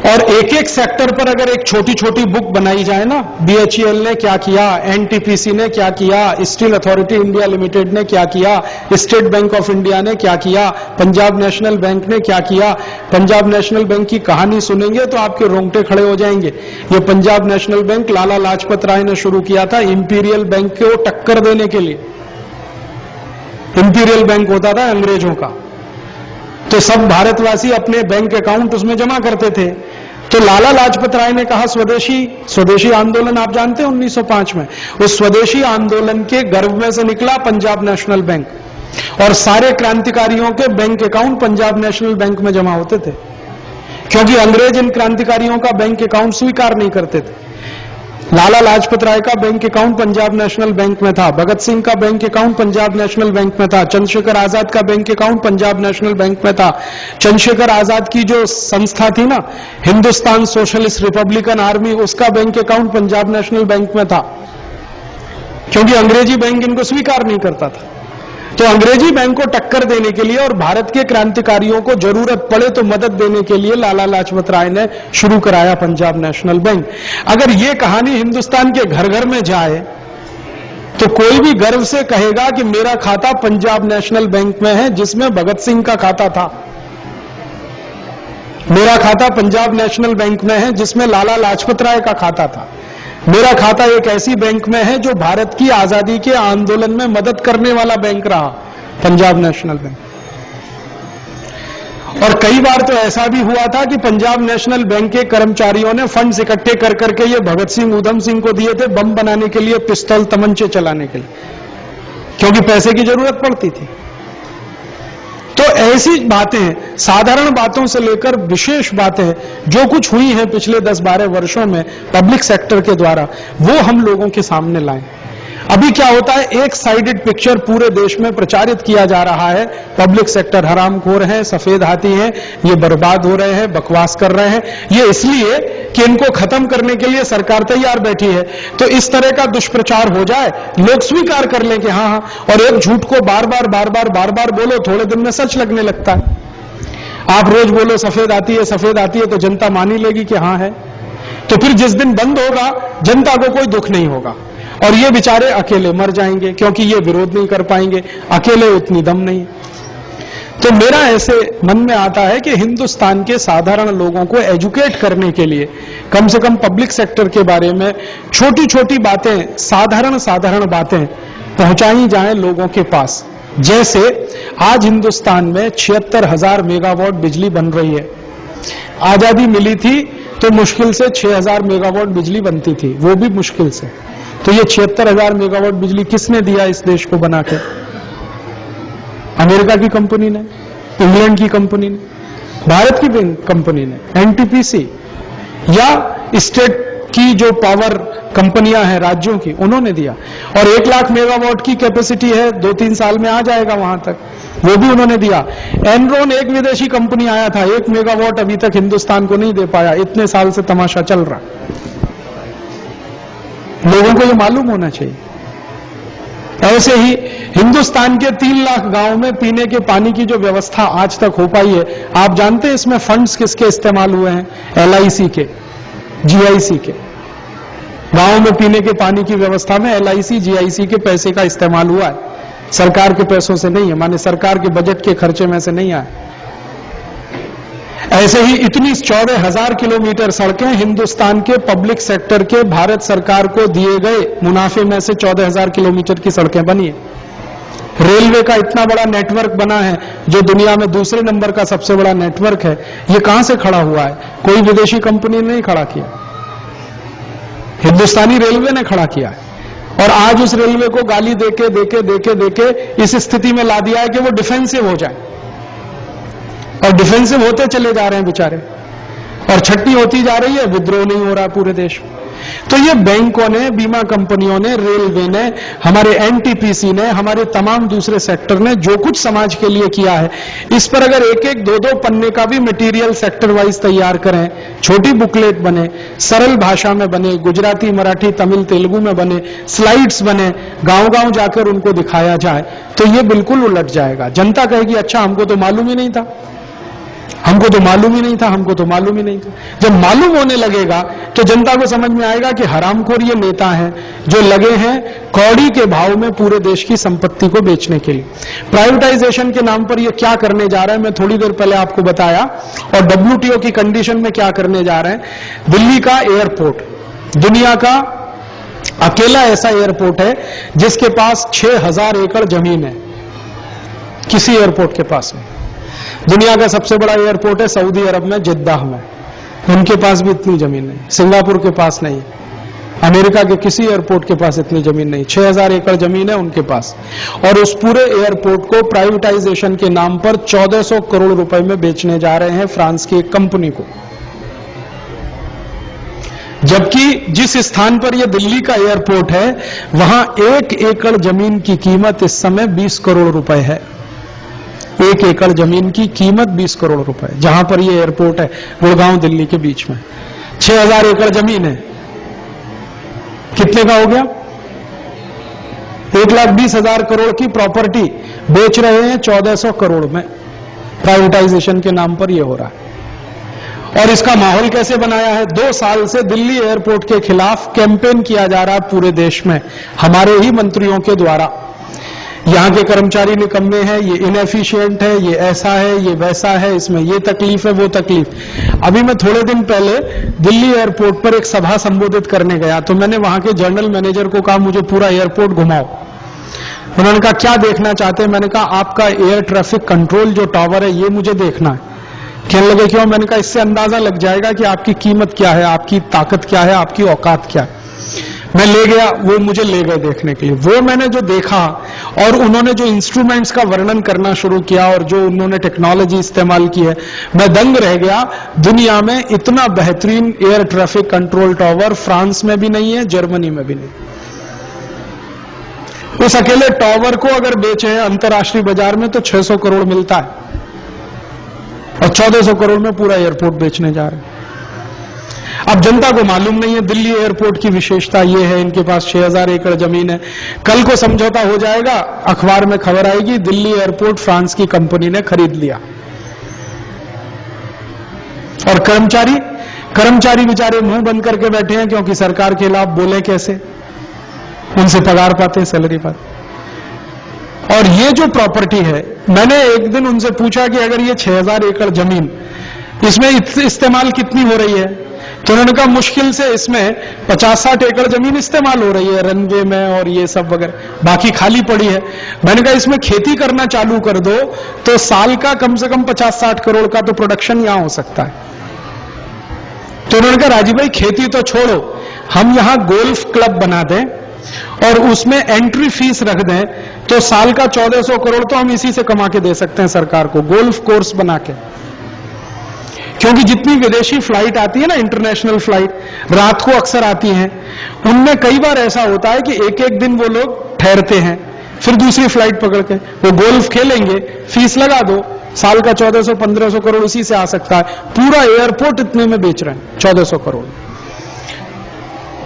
और एक एक सेक्टर पर अगर एक छोटी छोटी बुक बनाई जाए ना, बीएचईएल ने क्या किया, एनटीपीसी ने क्या किया, स्टील अथॉरिटी इंडिया लिमिटेड ने क्या किया, स्टेट बैंक ऑफ इंडिया ने क्या किया, पंजाब नेशनल बैंक ने क्या किया, पंजाब नेशनल बैंक की कहानी सुनेंगे तो आपके रोंगटे खड़े हो जाएंगे। ये पंजाब नेशनल बैंक लाला लाजपत राय ने शुरू किया था इंपीरियल बैंक को टक्कर देने के लिए। इंपीरियल बैंक होता था अंग्रेजों का, तो सब भारतवासी अपने बैंक अकाउंट उसमें जमा करते थे। तो लाला लाजपत राय ने कहा स्वदेशी आंदोलन आप जानते हैं 1905 में, उस स्वदेशी आंदोलन के गर्भ में से निकला पंजाब नेशनल बैंक, और सारे क्रांतिकारियों के bank account Punjab national bank में जमा होते थे, क्योंकि अंग्रेज इन क्रांतिकारियों का बैंक अकाउंट स्वीकार नहीं करते थे। लाला लाजपत राय का bank account Punjab national bank में था, भगत सिंह का bank account Punjab national bank में था, चंद्रशेखर आजाद का bank account Punjab national bank में था। चंद्रशेखर आजाद की जो संस्था थी ना, हिंदुस्तान सोशलिस्ट रिपब्लिकन आर्मी, उसका bank account Punjab national bank में था, क्योंकि अंग्रेजी बैंक इनको स्वीकार नहीं करता था। तो अंग्रेजी बैंक को टक्कर देने के लिए और भारत के क्रांतिकारियों को जरूरत पड़े तो मदद देने के लिए लाला लाजपत राय ने शुरू कराया पंजाब नेशनल बैंक। अगर ये कहानी हिंदुस्तान के घर घर में जाए तो कोई भी गर्व से कहेगा कि मेरा खाता पंजाब नेशनल बैंक में है, जिसमें भगत सिंह का खाता था। मेरा खाता पंजाब नेशनल बैंक में है, जिसमें लाला लाजपत राय का खाता था। मेरा खाता एक ऐसी बैंक में है जो भारत की आजादी के आंदोलन में मदद करने वाला बैंक रहा, पंजाब नेशनल बैंक। और कई बार तो ऐसा भी हुआ था कि पंजाब नेशनल बैंक के कर्मचारियों ने फंड्स इकट्ठे कर करके ये भगत सिंह ऊधम सिंह को दिए थे बम बनाने के लिए, पिस्तौल तमंचे चलाने के लिए, क्योंकि पैसे की जरूरत पड़ती थी। तो ऐसी बातें, साधारण बातों से लेकर विशेष बातें जो कुछ हुई हैं पिछले 10-12 वर्षों में पब्लिक सेक्टर के द्वारा, वो हम लोगों के सामने लाएं। अभी क्या होता है, एक साइडेड पिक्चर पूरे देश में प्रचारित किया जा रहा है, पब्लिक सेक्टर हरामखोर हैं, सफेद हाथी हैं, ये बर्बाद हो रहे हैं, बकवास कर रहे हैं, ये इसलिए कि इनको खत्म करने के लिए सरकार तैयार बैठी है। तो इस तरह का दुष्प्रचार हो जाए, लोग स्वीकार कर लें कि हाँ, और एक झूठ को बार बार बोलो, थोड़े दिन में सच लगने लगता है। आप रोज बोलो सफेद आती है, तो जनता मान ही लेगी कि हाँ है। तो फिर जिस दिन बंद होगा, जनता को कोई दुख नहीं होगा, और ये बेचारे अकेले मर जाएंगे, क्योंकि ये विरोध नहीं कर पाएंगे, अकेले उतनी दम नहीं। तो मेरा ऐसे मन में आता है कि हिंदुस्तान के साधारण लोगों को एजुकेट करने के लिए कम से कम पब्लिक सेक्टर के बारे में छोटी छोटी बातें, साधारण बातें पहुंचाई जाएं लोगों के पास। जैसे आज हिंदुस्तान में 76,000 मेगावाट बिजली बन रही है। आजादी मिली थी तो मुश्किल से 6,000 मेगावाट बिजली बनती थी, वो भी मुश्किल से। तो ये 76,000 मेगावाट बिजली किसने दिया इस देश को बना के? अमेरिका की कंपनी ने, इंग्लैंड की कंपनी ने, भारत की कंपनी ने, एनटीपीसी या स्टेट की जो पावर कंपनियां हैं राज्यों की, उन्होंने दिया। और 1 लाख मेगावाट की कैपेसिटी है, 2-3 साल में आ जाएगा वहां तक, वो भी उन्होंने दिया। एनरॉन एक विदेशी कंपनी आया था, 1 मेगावाट अभी तक हिंदुस्तान को नहीं दे पाया। इतने साल से तमाशा चल रहा, लोगों को ये मालूम होना चाहिए। ऐसे ही हिंदुस्तान के 3 लाख गांव में पीने के पानी की जो व्यवस्था आज तक हो पाई है, आप जानते हैं इसमें फंड्स किसके इस्तेमाल हुए हैं? LIC के, GIC के। गांव में पीने के पानी की व्यवस्था में LIC, GIC के पैसे का इस्तेमाल हुआ है, सरकार के पैसों से नहीं है, माने सरकार के बजट के खर्चे में से नहीं आए। ऐसे ही इतनी 14,000 किलोमीटर सड़कें हिंदुस्तान के पब्लिक सेक्टर के भारत सरकार को दिए गए मुनाफे में से 14,000 किलोमीटर की सड़कें बनी है। रेलवे का इतना बड़ा नेटवर्क बना है जो दुनिया में दूसरे नंबर का सबसे बड़ा नेटवर्क है। ये कहां से खड़ा हुआ है? कोई विदेशी कंपनी ने नहीं खड़ा किया, हिंदुस्तानी रेलवे ने खड़ा किया है। और आज उस रेलवे को गाली देके इस स्थिति में ला दिया है कि वो डिफेंसिव हो जाए, और डिफेंसिव होते चले जा रहे हैं बेचारे, और छटनी होती जा रही है, विद्रोह नहीं हो रहा पूरे देश में। तो ये बैंकों ने, बीमा कंपनियों ने, रेलवे ने, हमारे एनटीपीसी ने, हमारे तमाम दूसरे सेक्टर ने जो कुछ समाज के लिए किया है, इस पर अगर 1-1, 2-2 पन्ने का भी मटेरियल सेक्टर वाइज तैयार करें, छोटी बुकलेट बने, सरल भाषा में बने, गुजराती, मराठी, तमिल, तेलुगु में बने, स्लाइड्स बने, गांव-गांव जाकर उनको दिखाया जाए, तो ये बिल्कुल उलट जाएगा। जनता कहेगी अच्छा हमको तो मालूम ही नहीं था, हमको तो मालूम ही नहीं था, हमको तो मालूम ही नहीं था। जब मालूम होने लगेगा तो जनता को समझ में आएगा कि हरामखोर ये नेता हैं जो लगे हैं कौड़ी के भाव में पूरे देश की संपत्ति को बेचने के लिए। प्राइवेटाइजेशन के नाम पर ये क्या करने जा रहा है, मैं थोड़ी देर पहले आपको बताया। और WTO की कंडीशन में क्या करने जा रहे हैं। दिल्ली का एयरपोर्ट दुनिया का अकेला ऐसा एयरपोर्ट है जिसके पास 6000 एकड़ जमीन है, किसी एयरपोर्ट के पास नहीं। दुनिया का सबसे बड़ा एयरपोर्ट है सऊदी अरब में, जिद्दाह में, उनके पास भी इतनी जमीन नहीं। सिंगापुर के पास नहीं, अमेरिका के किसी एयरपोर्ट के पास इतनी जमीन नहीं। 6000 एकड़ जमीन है उनके पास, और उस पूरे एयरपोर्ट को प्राइवेटाइजेशन के नाम पर 1400 करोड़ रुपए में बेचने जा रहे हैं फ्रांस की एक कंपनी को। जबकि जिस स्थान पर यह दिल्ली का एयरपोर्ट है वहां 1 एकड़ जमीन की कीमत इस समय 20 करोड़ रुपए है। 1 एकड़ जमीन की कीमत 20 करोड़ रुपए, जहां पर यह एयरपोर्ट है गुड़गांव दिल्ली के बीच में। 6000 एकड़ जमीन है, कितने का हो गया? 1,20,000 करोड़ की प्रॉपर्टी बेच रहे हैं 1400 करोड़ में। प्राइवेटाइजेशन के नाम पर यह हो रहा है। और इसका माहौल कैसे बनाया है? 2 साल से दिल्ली एयरपोर्ट के खिलाफ कैंपेन किया जा रहा है पूरे देश में, हमारे ही मंत्रियों के द्वारा। यहां के कर्मचारी निकम्मे हैं, ये इनएफिशिएंट है, ये ऐसा है, ये वैसा है, इसमें ये तकलीफ है, वो तकलीफ। अभी मैं थोड़े दिन पहले दिल्ली एयरपोर्ट पर एक सभा संबोधित करने गया तो मैंने वहां के जनरल मैनेजर को कहा मुझे पूरा एयरपोर्ट घुमाओ। उन्होंने कहा क्या देखना चाहते हैं? मैंने कहा आपका एयर ट्रैफिक कंट्रोल जो टावर है ये मुझे देखना है। कहने लगे क्यों? मैंने कहा इससे अंदाजा लग जाएगा कि आपकी कीमत क्या है, आपकी ताकत क्या है, आपकी औकात क्या है। मैं ले गया, वो मुझे ले गए देखने के लिए। वो मैंने जो देखा और उन्होंने जो इंस्ट्रूमेंट्स का वर्णन करना शुरू किया और जो उन्होंने टेक्नोलॉजी इस्तेमाल की है, मैं दंग रह गया। दुनिया में इतना बेहतरीन air traffic control tower France में भी नहीं है, जर्मनी में भी नहीं। उस अकेले टावर को अगर बेचे अंतर्राष्ट्रीय बाजार में तो 600 करोड़ मिलता है, और 1400 करोड़ में पूरा एयरपोर्ट बेचने जा रहे हैं। अब जनता को मालूम नहीं है दिल्ली एयरपोर्ट की विशेषता ये है, इनके पास 6000 एकड़ जमीन है। कल को समझौता हो जाएगा, अखबार में खबर आएगी दिल्ली एयरपोर्ट फ्रांस की कंपनी ने खरीद लिया। और कर्मचारी बेचारे मुंह बंद करके बैठे हैं, क्योंकि सरकार के खिलाफ बोले कैसे, उनसे पगार पाते हैं, सैलरी पाते। और ये जो प्रॉपर्टी है, मैंने एक दिन उनसे पूछा कि अगर ये 6000 एकड़ जमीन, इसमें इस्तेमाल कितनी हो रही है? तो उन्होंने कहा मुश्किल से इसमें 50-60 एकड़ जमीन इस्तेमाल हो रही है रनवे में और ये सब वगैरह, बाकी खाली पड़ी है। मैंने कहा इसमें खेती करना चालू कर दो तो साल का कम से कम 50-60 करोड़ का तो प्रोडक्शन यहां हो सकता है। तो उन्होंने कहा राजीव भाई खेती तो छोड़ो, हम यहां गोल्फ क्लब बना दें और उसमें एंट्री फीस रख दें तो साल का 1400 करोड़ तो हम इसी से कमा के दे सकते हैं सरकार को, गोल्फ कोर्स बना के। क्योंकि जितनी विदेशी फ्लाइट आती है ना, इंटरनेशनल फ्लाइट रात को अक्सर आती हैं, उनमें कई बार ऐसा होता है कि एक एक दिन वो लोग ठहरते हैं, फिर दूसरी फ्लाइट पकड़ के वो गोल्फ खेलेंगे, फीस लगा दो, साल का 1400-1500 करोड़ इसी से आ सकता है। पूरा एयरपोर्ट इतने में बेच रहे हैं, 1400 करोड़,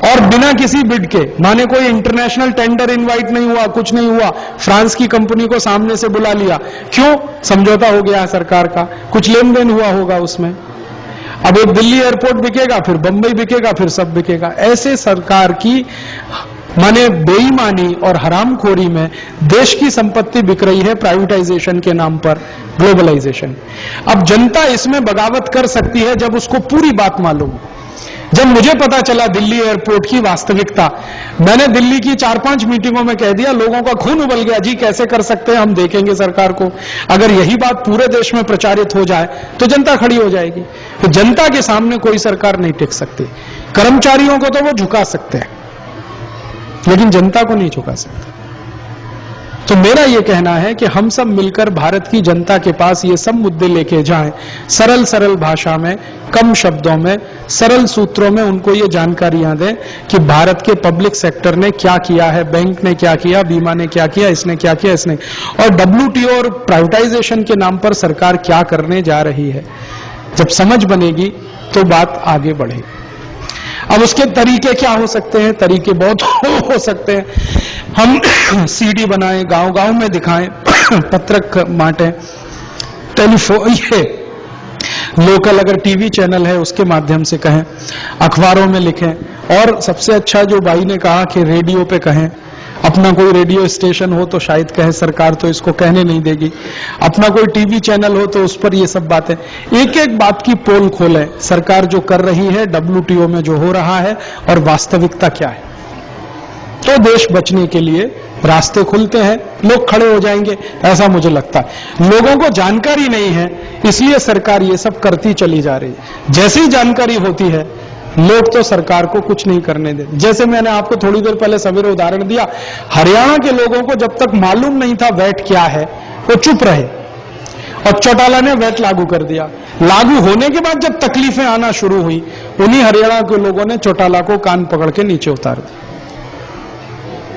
और बिना किसी बिड के। माने कोई इंटरनेशनल टेंडर इनवाइट नहीं हुआ, कुछ नहीं हुआ, फ्रांस की कंपनी को सामने से बुला लिया। क्यों? समझौता हो गया सरकार का, कुछ लेन देन हुआ होगा उसमें। अब एक दिल्ली एयरपोर्ट बिकेगा, फिर बंबई बिकेगा, फिर सब बिकेगा। ऐसे सरकार की माने बेईमानी और हरामखोरी में देश की संपत्ति बिक रही है प्राइवेटाइजेशन के नाम पर, ग्लोबलाइजेशन। अब जनता इसमें बगावत कर सकती है जब उसको पूरी बात मालूम। जब मुझे पता चला दिल्ली एयरपोर्ट की वास्तविकता, मैंने दिल्ली की 4-5 मीटिंगों में कह दिया, लोगों का खून उबल गया, जी कैसे कर सकते हैं, हम देखेंगे सरकार को। अगर यही बात पूरे देश में प्रचारित हो जाए तो जनता खड़ी हो जाएगी। तो जनता के सामने कोई सरकार नहीं टिक सकती। कर्मचारियों को तो वो झुका सकते हैं, लेकिन जनता को नहीं झुका सकते। तो मेरा यह कहना है कि हम सब मिलकर भारत की जनता के पास ये सब मुद्दे लेके जाएं, सरल सरल भाषा में, कम शब्दों में, सरल सूत्रों में उनको ये जानकारियां दें कि भारत के पब्लिक सेक्टर ने क्या किया है, बैंक ने क्या किया, बीमा ने क्या किया, इसने क्या किया, इसने, और WTO और प्राइवेटाइजेशन के नाम पर सरकार क्या करने जा रही है। जब समझ बनेगी तो बात आगे बढ़ेगी। अब उसके तरीके क्या हो सकते हैं? तरीके बहुत हो सकते हैं। हम CD बनाएं, गांव गांव में दिखाएं, पत्रक बांटें, टेलीफोन, ये लोकल अगर टीवी चैनल है उसके माध्यम से कहें, अखबारों में लिखें, और सबसे अच्छा जो भाई ने कहा कि रेडियो पे कहें। अपना कोई रेडियो स्टेशन हो तो शायद कहे, सरकार तो इसको कहने नहीं देगी। अपना कोई टीवी चैनल हो तो उस पर ये सब बातें, एक एक बात की पोल खोलें, सरकार जो कर रही है, WTO में जो हो रहा है और वास्तविकता क्या है, तो देश बचने के लिए रास्ते खुलते हैं, लोग खड़े हो जाएंगे, ऐसा मुझे लगता है। लोगों को जानकारी नहीं है, इसलिए सरकार ये सब करती चली जा रही है। जैसी ही जानकारी होती है, लोग तो सरकार को कुछ नहीं करने देते। जैसे मैंने आपको थोड़ी देर पहले सवेरे उदाहरण दिया, हरियाणा के लोगों को जब तक मालूम नहीं था वैट क्या है, वो चुप रहे, और चौटाला ने वैट लागू कर दिया। लागू होने के बाद जब तकलीफें आना शुरू हुई, उन्हीं हरियाणा के लोगों ने चौटाला को कान पकड़ के नीचे उतार दिया।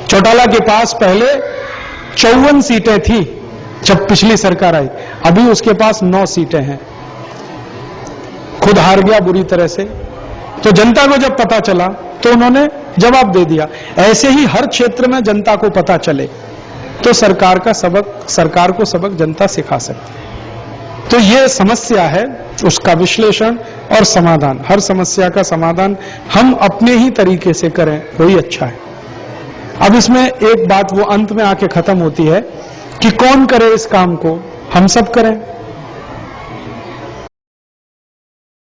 चौटाला के पास पहले 54 सीटें थी जब पिछली सरकार आई, अभी उसके पास 9 सीटें हैं। खुद हार गया बुरी तरह से। तो जनता को जब पता चला तो उन्होंने जवाब दे दिया। ऐसे ही हर क्षेत्र में जनता को पता चले तो सरकार को सबक जनता सिखा सकती है। तो ये समस्या है, उसका विश्लेषण और समाधान, हर समस्या का समाधान हम अपने ही तरीके से करें, वही अच्छा है। अब इसमें एक बात वो अंत में आके खत्म होती है कि कौन करे इस काम को, हम सब करें।